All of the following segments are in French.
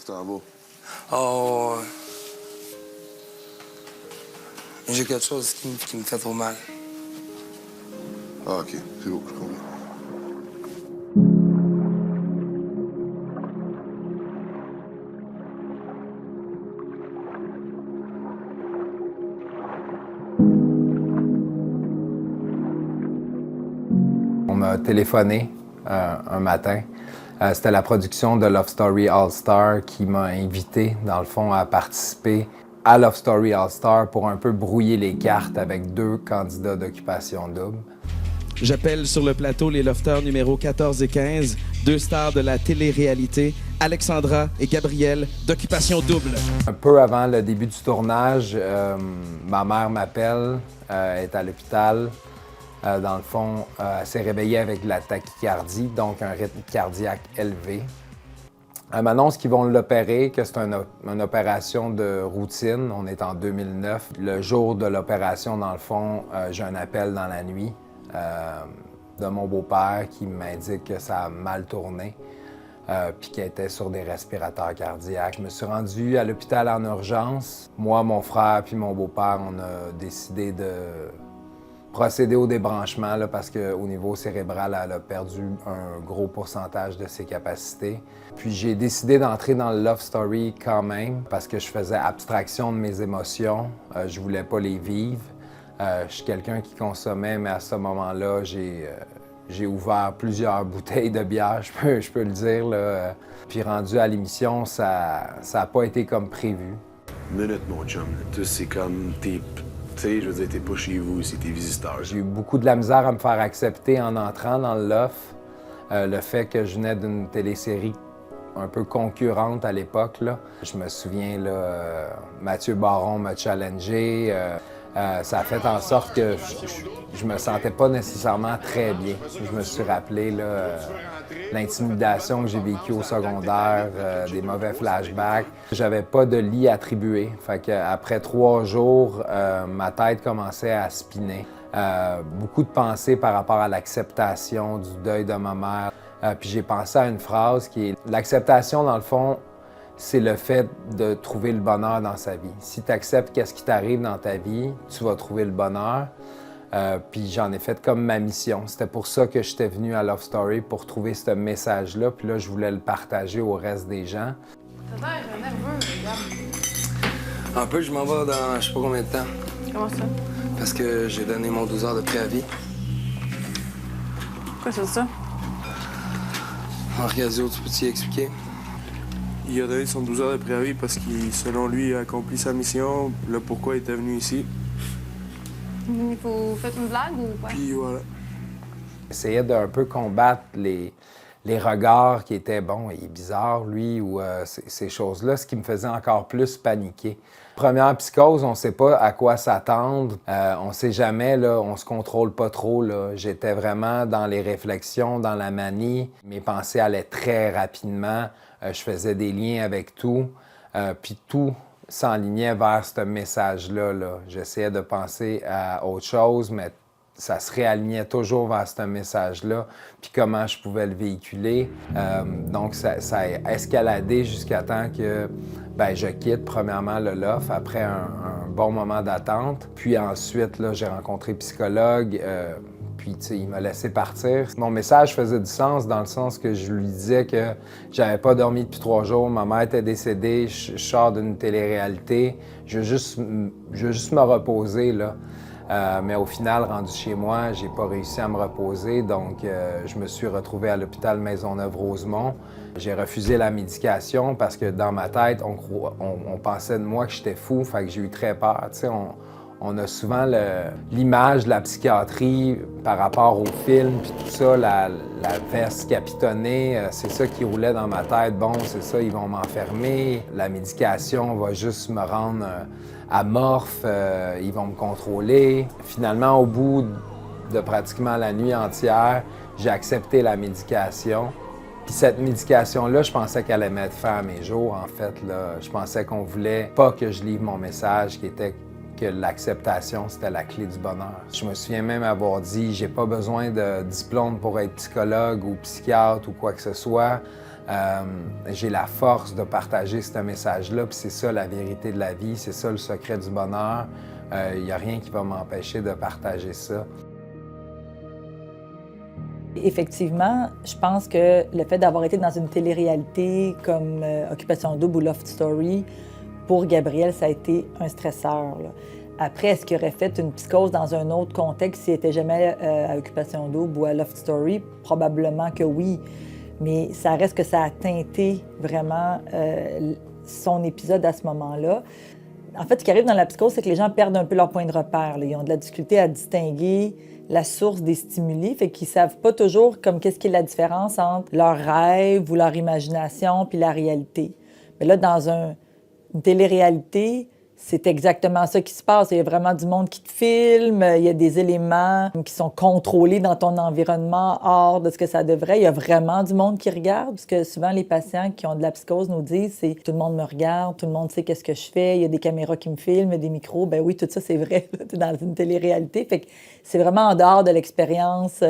tu t'en vas? Oh. J'ai quelque chose qui me fait trop mal. Ah, OK. C'est beau, je comprends. On m'a téléphoné un matin. C'était la production de Love Story All-Star qui m'a invité, dans le fond, à participer à Love Story All-Star pour un peu brouiller les cartes avec 2 candidats d'Occupation Double. J'appelle sur le plateau les lofters numéros 14 et 15, 2 stars de la télé-réalité, Alexandra et Gabriel d'Occupation Double. Un peu avant le début du tournage, ma mère m'appelle, elle est à l'hôpital. Dans le fond, elle s'est réveillée avec de la tachycardie, donc un rythme cardiaque élevé. Elle m'annonce qu'ils vont l'opérer, que c'est une opération de routine. On est en 2009. Le jour de l'opération, dans le fond, j'ai un appel dans la nuit de mon beau-père qui m'indique que ça a mal tourné puis qu'elle était sur des respirateurs cardiaques. Je me suis rendu à l'hôpital en urgence. Moi, mon frère puis mon beau-père, on a décidé de procéder au débranchement là, parce qu'au niveau cérébral, elle a perdu un gros pourcentage de ses capacités. Puis j'ai décidé d'entrer dans le Love Story quand même parce que je faisais abstraction de mes émotions. Je voulais pas les vivre. Je suis quelqu'un qui consommait, mais à ce moment-là, j'ai ouvert plusieurs bouteilles de bière, je peux le dire. Là. Puis rendu à l'émission, ça a pas été comme prévu. Minute, mon chum. Toi, c'est comme t'es... Tu sais, je veux dire, t'es pas chez vous, c'est tes visiteurs. J'ai eu beaucoup de la misère à me faire accepter en entrant dans le Love. Le fait que je venais d'une télésérie un peu concurrente à l'époque, là. Je me souviens, là, Mathieu Baron m'a challengé. Ça a fait en sorte que je me sentais pas nécessairement très bien. Je me suis rappelé là, l'intimidation que j'ai vécue au secondaire, des mauvais flashbacks. J'avais pas de lit attribué. Fait qu'après 3 jours, ma tête commençait à spinner. Beaucoup de pensées par rapport à l'acceptation du deuil de ma mère. Puis j'ai pensé à une phrase qui est « L'acceptation, dans le fond, c'est le fait de trouver le bonheur dans sa vie. Si tu acceptes qu'est-ce qui t'arrive dans ta vie, tu vas trouver le bonheur. » Puis j'en ai fait comme ma mission. C'était pour ça que j'étais venu à Love Story, pour trouver ce message-là. Puis là, je voulais le partager au reste des gens. T'as l'air nerveux, regarde. Un peu, je m'en vais dans je sais pas combien de temps. Comment ça? Parce que j'ai donné mon 12 heures de préavis. Pourquoi c'est ça? Arcasio, tu peux-tu y expliquer? Il a donné son 12 heures de préavis parce qu'il, selon lui, a accompli sa mission, le pourquoi il était venu ici. Vous faites une blague ou quoi? Puis voilà. J'essayais d'un peu combattre les regards qui étaient, bon, il est bizarre, lui, ou ces choses-là, ce qui me faisait encore plus paniquer. Première psychose, on ne sait pas à quoi s'attendre. On ne sait jamais, là, on se contrôle pas trop. Là. J'étais vraiment dans les réflexions, dans la manie. Mes pensées allaient très rapidement. Je faisais des liens avec tout. Puis tout s'enlignait vers ce message-là. Là. J'essayais de penser à autre chose, mais ça se réalignait toujours vers ce message-là, puis comment je pouvais le véhiculer. Donc, ça a escaladé jusqu'à temps que je quitte, premièrement, le LOF après un bon moment d'attente. Puis ensuite, là, j'ai rencontré un psychologue, puis il m'a laissé partir. Mon message faisait du sens dans le sens que je lui disais que j'avais pas dormi depuis 3 jours, ma mère était décédée, je sors d'une télé-réalité, je veux juste me reposer, là. Mais au final, rendu chez moi, j'ai pas réussi à me reposer, donc je me suis retrouvé à l'hôpital Maisonneuve-Rosemont. J'ai refusé la médication parce que dans ma tête, on pensait de moi que j'étais fou, fait que j'ai eu très peur. Tu sais, on a souvent l'image de la psychiatrie par rapport au film, puis tout ça, la veste capitonnée, c'est ça qui roulait dans ma tête. Bon, c'est ça, ils vont m'enfermer, la médication va juste me rendre amorphe, ils vont me contrôler. Finalement, au bout de pratiquement la nuit entière, j'ai accepté la médication. Puis cette médication-là, je pensais qu'elle allait mettre fin à mes jours, en fait. Là. Je pensais qu'on voulait pas que je livre mon message, qui était que l'acceptation, c'était la clé du bonheur. Je me souviens même avoir dit, j'ai pas besoin de diplôme pour être psychologue ou psychiatre ou quoi que ce soit. J'ai la force de partager ce message-là, puis c'est ça la vérité de la vie, c'est ça le secret du bonheur. Il n'y a rien qui va m'empêcher de partager ça. Effectivement, je pense que le fait d'avoir été dans une télé-réalité comme Occupation Double ou Loft Story, pour Gabriel, ça a été un stresseur, là. Après, est-ce qu'il aurait fait une psychose dans un autre contexte s'il n'était jamais à Occupation Double ou à Loft Story? Probablement que oui. Mais ça reste que ça a teinté vraiment son épisode à ce moment-là. En fait, ce qui arrive dans la psychose, c'est que les gens perdent un peu leur point de repère, là. Ils ont de la difficulté à distinguer la source des stimuli, fait qu'ils savent pas toujours comme qu'est-ce qui est la différence entre leur rêve ou leur imagination puis la réalité. Mais là, dans une télé-réalité, c'est exactement ça qui se passe. Il y a vraiment du monde qui te filme, il y a des éléments qui sont contrôlés dans ton environnement hors de ce que ça devrait. Il y a vraiment du monde qui regarde, parce que souvent les patients qui ont de la psychose nous disent c'est tout le monde me regarde, tout le monde sait qu'est-ce que je fais, il y a des caméras qui me filment, des micros. Ben oui, tout ça c'est vrai dans une télé-réalité. Fait que c'est vraiment en dehors de l'expérience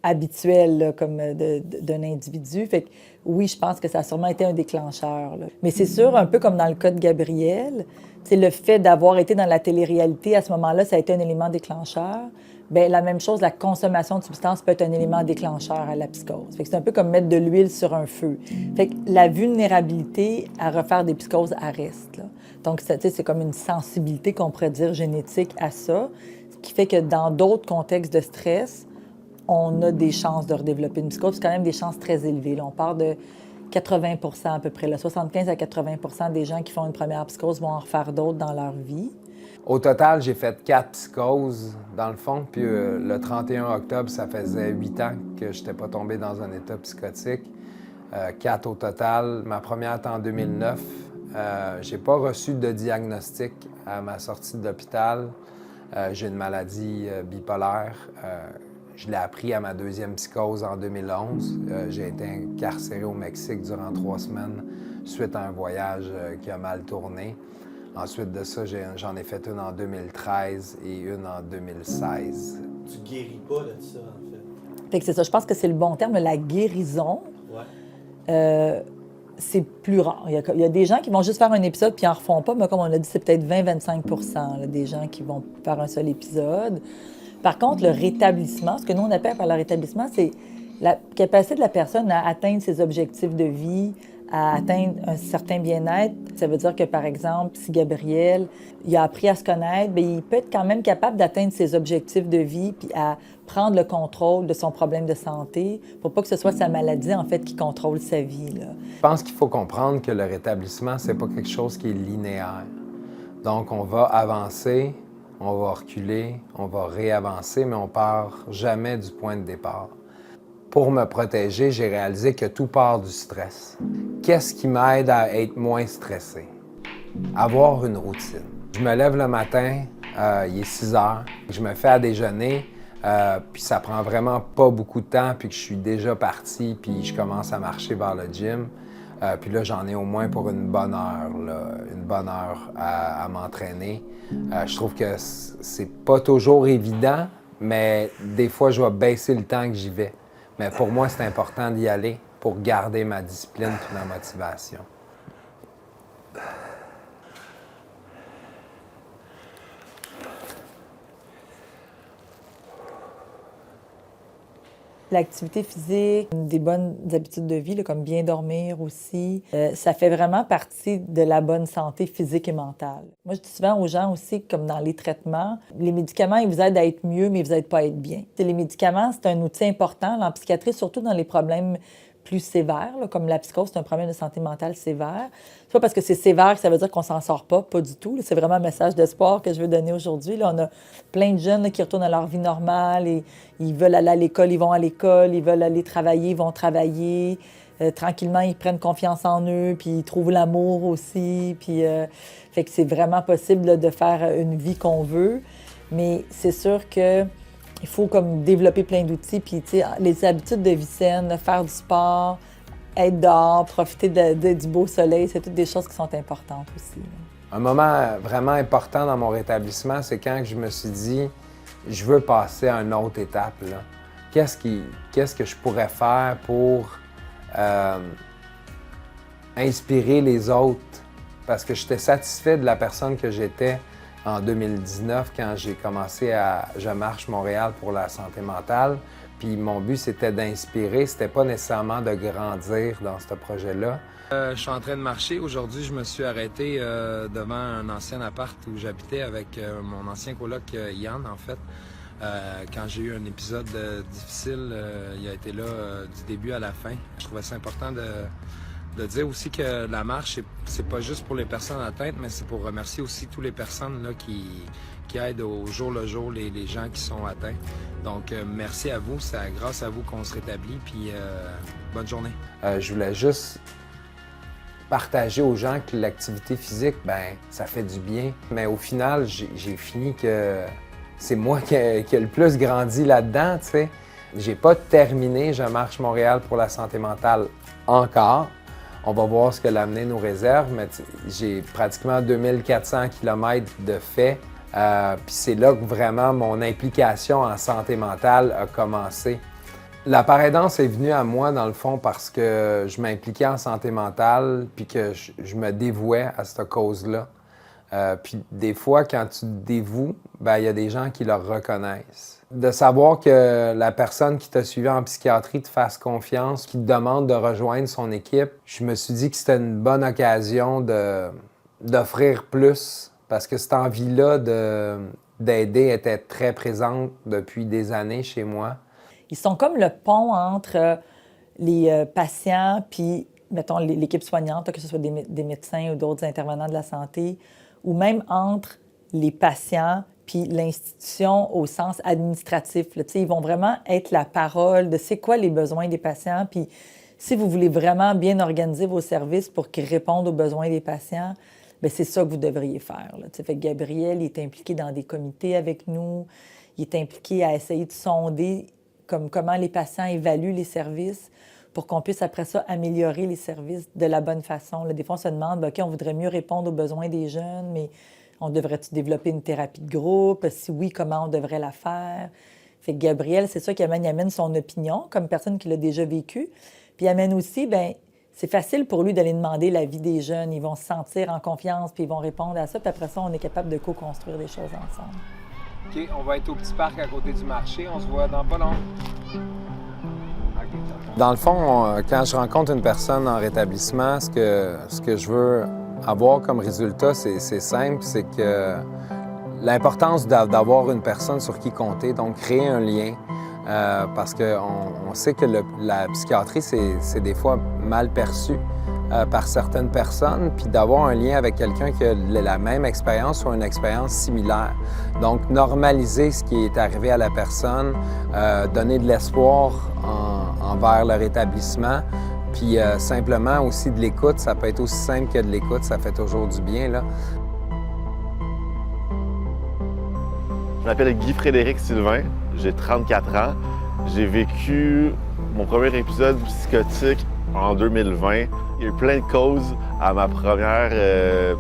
habituelle là, comme d'un individu. Fait que oui, je pense que ça a sûrement été un déclencheur, là. Mais c'est sûr, un peu comme dans le cas de Gabriel, c'est le fait d'avoir été dans la télé-réalité, à ce moment-là, ça a été un élément déclencheur. Bien, la même chose, la consommation de substances peut être un élément déclencheur à la psychose. Fait que c'est un peu comme mettre de l'huile sur un feu. Fait que la vulnérabilité à refaire des psychoses, elle reste, là. Donc, c'est comme une sensibilité qu'on pourrait dire génétique à ça, ce qui fait que dans d'autres contextes de stress, on a des chances de redévelopper une psychose. C'est quand même des chances très élevées, là. On parle de 80 à peu près. Là. 75 à 80 des gens qui font une première psychose vont en refaire d'autres dans leur vie. Au total, j'ai fait 4 psychoses, dans le fond. Puis le 31 octobre, ça faisait 8 ans que je n'étais pas tombé dans un état psychotique. 4 au total. Ma première était en 2009. J'ai pas reçu de diagnostic à ma sortie de l'hôpital. J'ai une maladie bipolaire. Je l'ai appris à ma deuxième psychose en 2011. J'ai été incarcéré au Mexique durant 3 semaines suite à un voyage qui a mal tourné. Ensuite de ça, j'en ai fait une en 2013 et une en 2016. Tu guéris pas de ça, en fait. Fait que c'est ça. Je pense que c'est le bon terme, la guérison. Ouais. C'est plus rare. Il y a des gens qui vont juste faire un épisode puis ils en refont pas, mais comme on a dit, c'est peut-être 20-25 là, des gens qui vont faire un seul épisode. Par contre, le rétablissement, ce que nous, on appelle par le rétablissement, c'est la capacité de la personne à atteindre ses objectifs de vie, à atteindre un certain bien-être. Ça veut dire que, par exemple, si Gabriel il a appris à se connaître, bien, il peut être quand même capable d'atteindre ses objectifs de vie puis à prendre le contrôle de son problème de santé pour pas que ce soit sa maladie, en fait, qui contrôle sa vie, là. Je pense qu'il faut comprendre que le rétablissement, c'est pas quelque chose qui est linéaire. Donc, on va avancer, on va reculer, on va réavancer, mais on part jamais du point de départ. Pour me protéger, j'ai réalisé que tout part du stress. Qu'est-ce qui m'aide à être moins stressé? Avoir une routine. Je me lève le matin, il est 6 heures, je me fais à déjeuner, puis ça prend vraiment pas beaucoup de temps, puis que je suis déjà parti, puis je commence à marcher vers le gym. Puis là, j'en ai au moins pour une bonne heure, là, une bonne heure à m'entraîner. Je trouve que c'est pas toujours évident, mais des fois, je vais baisser le temps que j'y vais. Mais pour moi, c'est important d'y aller pour garder ma discipline et ma motivation. L'activité physique, des bonnes habitudes de vie, là, comme bien dormir aussi, ça fait vraiment partie de la bonne santé physique et mentale. Moi, je dis souvent aux gens aussi, comme dans les traitements, les médicaments, ils vous aident à être mieux, mais ils vous aident pas à être bien. Les médicaments, c'est un outil important en psychiatrie, surtout dans les problèmes plus sévères, là, comme la psychose, c'est un problème de santé mentale sévère. C'est pas parce que c'est sévère que ça veut dire qu'on s'en sort pas du tout. C'est vraiment un message d'espoir que je veux donner aujourd'hui. Là, on a plein de jeunes là, qui retournent à leur vie normale et ils veulent aller à l'école, ils vont à l'école, ils veulent aller travailler, ils vont travailler. Tranquillement, ils prennent confiance en eux, puis ils trouvent l'amour aussi. Puis, fait que c'est vraiment possible là, de faire une vie qu'on veut. Mais c'est sûr que il faut comme développer plein d'outils, puis les habitudes de vie saine, faire du sport, être dehors, profiter du beau soleil, c'est toutes des choses qui sont importantes aussi. Un moment vraiment important dans mon rétablissement, c'est quand je me suis dit, je veux passer à une autre étape, là. Qu'est-ce que je pourrais faire pour inspirer les autres parce que j'étais satisfait de la personne que j'étais en 2019 quand j'ai commencé à Je marche Montréal pour la santé mentale. Puis mon but, c'était d'inspirer, c'était pas nécessairement de grandir dans ce projet-là. Je suis en train de marcher. Aujourd'hui, je me suis arrêté devant un ancien appart où j'habitais avec mon ancien coloc Yann, en fait. Quand j'ai eu un épisode difficile, il a été là du début à la fin. Je trouvais ça important de dire aussi que la marche, c'est pas juste pour les personnes atteintes, mais c'est pour remercier aussi toutes les personnes là, qui aident au jour le jour les gens qui sont atteints. Donc, merci à vous. C'est grâce à vous qu'on se rétablit, puis bonne journée. Je voulais juste partager aux gens que l'activité physique, ben ça fait du bien. Mais au final, j'ai fini que c'est moi qui ai le plus grandi là-dedans, tu sais. J'ai pas terminé Je marche Montréal pour la santé mentale encore. On va voir ce que l'avenir nous réserve, mais j'ai pratiquement 2400 km de fait. Puis c'est là que vraiment mon implication en santé mentale a commencé. La paraidance est venue à moi, dans le fond, parce que je m'impliquais en santé mentale puis que je me dévouais à cette cause-là. Puis des fois, quand tu te dévoues, ben il y a des gens qui le reconnaissent. De savoir que la personne qui t'a suivi en psychiatrie te fasse confiance, qui te demande de rejoindre son équipe, je me suis dit que c'était une bonne occasion d'offrir plus parce que cette envie-là d'aider était très présente depuis des années chez moi. Ils sont comme le pont entre les patients puis, mettons, l'équipe soignante, que ce soit des médecins ou d'autres intervenants de la santé, ou même entre les patients puis l'institution au sens administratif. Là, ils vont vraiment être la parole de c'est quoi les besoins des patients. Puis si vous voulez vraiment bien organiser vos services pour qu'ils répondent aux besoins des patients, bien, c'est ça que vous devriez faire. Là. Fait que Gabriel il est impliqué dans des comités avec nous. Il est impliqué à essayer de sonder comment les patients évaluent les services pour qu'on puisse après ça améliorer les services de la bonne façon. Là, des fois, on se demande, OK, on voudrait mieux répondre aux besoins des jeunes, mais on devrait-tu développer une thérapie de groupe? Si oui, comment on devrait la faire? Fait que Gabriel, c'est ça qui amène son opinion comme personne qui l'a déjà vécu. Puis il amène aussi, bien, c'est facile pour lui d'aller demander l'avis des jeunes. Ils vont se sentir en confiance, puis ils vont répondre à ça. Puis après ça, on est capable de co-construire des choses ensemble. OK, on va être au petit parc à côté du marché. On se voit dans pas long. Dans le fond, quand je rencontre une personne en rétablissement, ce que je veux avoir comme résultat, c'est simple, c'est que l'importance d'avoir une personne sur qui compter, donc créer un lien, parce qu'on sait que la psychiatrie, c'est des fois mal perçu par certaines personnes, puis d'avoir un lien avec quelqu'un qui a la même expérience ou une expérience similaire. Donc, normaliser ce qui est arrivé à la personne, donner de l'espoir envers le rétablissement, puis simplement aussi de l'écoute. Ça peut être aussi simple que de l'écoute, ça fait toujours du bien, là. Je m'appelle Guy-Frédéric Sylvain, j'ai 34 ans. J'ai vécu mon premier épisode psychotique en 2020. Il y a eu plein de causes à ma première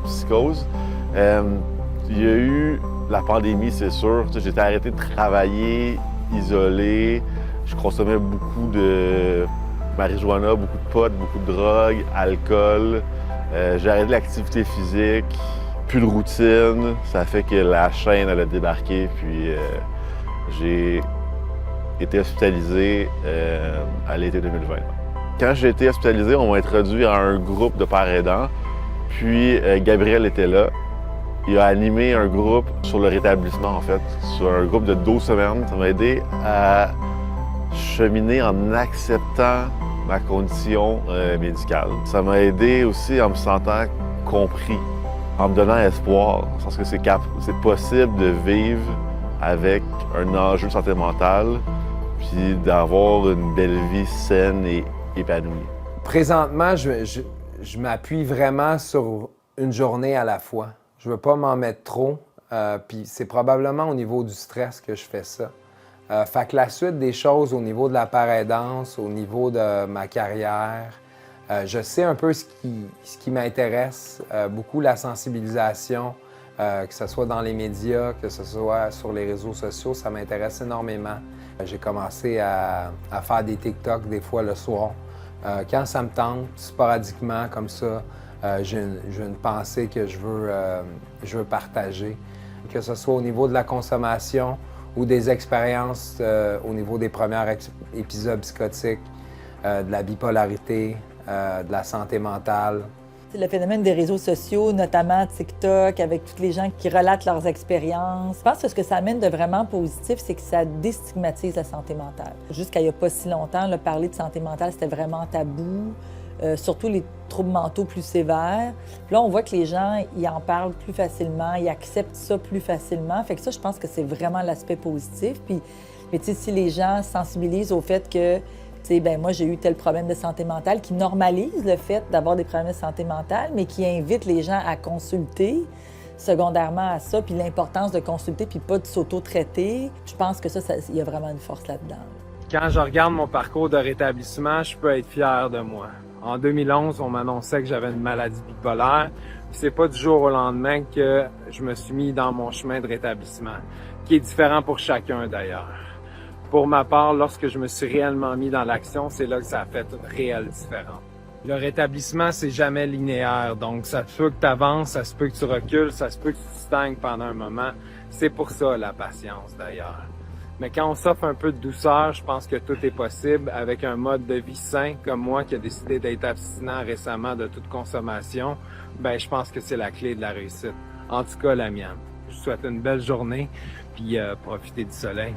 psychose. Il y a eu la pandémie, c'est sûr. J'étais arrêté de travailler, isolé. Je consommais beaucoup de marijuana, beaucoup de pot, beaucoup de drogue, alcool. J'ai arrêté l'activité physique, plus de routine. Ça fait que la chaîne elle a débarqué, puis j'ai été hospitalisé à l'été 2020. Quand j'ai été hospitalisé, on m'a introduit à un groupe de pères aidants. Puis Gabriel était là. Il a animé un groupe sur le rétablissement, en fait, sur un groupe de 12 semaines. Ça m'a aidé à cheminer en acceptant ma condition médicale. Ça m'a aidé aussi en me sentant compris, en me donnant espoir. Je pense que c'est possible de vivre avec un enjeu de santé mentale puis d'avoir une belle vie saine et épanouie. Présentement, je m'appuie vraiment sur une journée à la fois. Je veux pas m'en mettre trop, puis c'est probablement au niveau du stress que je fais ça. Fait que la suite des choses au niveau de la paraidance, au niveau de ma carrière, je sais un peu ce qui m'intéresse, beaucoup la sensibilisation, que ce soit dans les médias, que ce soit sur les réseaux sociaux, ça m'intéresse énormément. J'ai commencé à faire des TikTok des fois le soir, Quand ça me tente, sporadiquement comme ça, j'ai une pensée que je veux partager. Que ce soit au niveau de la consommation ou des expériences au niveau des premiers épisodes psychotiques, de la bipolarité, de la santé mentale. Le phénomène des réseaux sociaux, notamment TikTok, avec toutes les gens qui relatent leurs expériences. Je pense que ce que ça amène de vraiment positif, c'est que ça déstigmatise la santé mentale. Jusqu'à il n'y a pas si longtemps, là, parler de santé mentale, c'était vraiment tabou, surtout les troubles mentaux plus sévères. Puis là, on voit que les gens, ils en parlent plus facilement, ils acceptent ça plus facilement. Fait que ça, je pense que c'est vraiment l'aspect positif. Puis, mais tu sais, si les gens sensibilisent au fait que moi, j'ai eu tel problème de santé mentale, qui normalise le fait d'avoir des problèmes de santé mentale, mais qui invite les gens à consulter, secondairement à ça, puis l'importance de consulter, puis pas de s'auto-traiter. Je pense que ça, il y a vraiment une force là-dedans. Quand je regarde mon parcours de rétablissement, je peux être fier de moi. En 2011, on m'annonçait que j'avais une maladie bipolaire. Puis c'est pas du jour au lendemain que je me suis mis dans mon chemin de rétablissement, qui est différent pour chacun d'ailleurs. Pour ma part, lorsque je me suis réellement mis dans l'action, c'est là que ça a fait une réelle différence. Le rétablissement, c'est jamais linéaire, donc ça se peut que tu avances, ça se peut que tu recules, ça se peut que tu stagnes pendant un moment. C'est pour ça la patience d'ailleurs. Mais quand on s'offre un peu de douceur, je pense que tout est possible avec un mode de vie sain comme moi qui a décidé d'être abstinent récemment de toute consommation. Je pense que c'est la clé de la réussite. En tout cas, la mienne. Je vous souhaite une belle journée, puis profitez du soleil.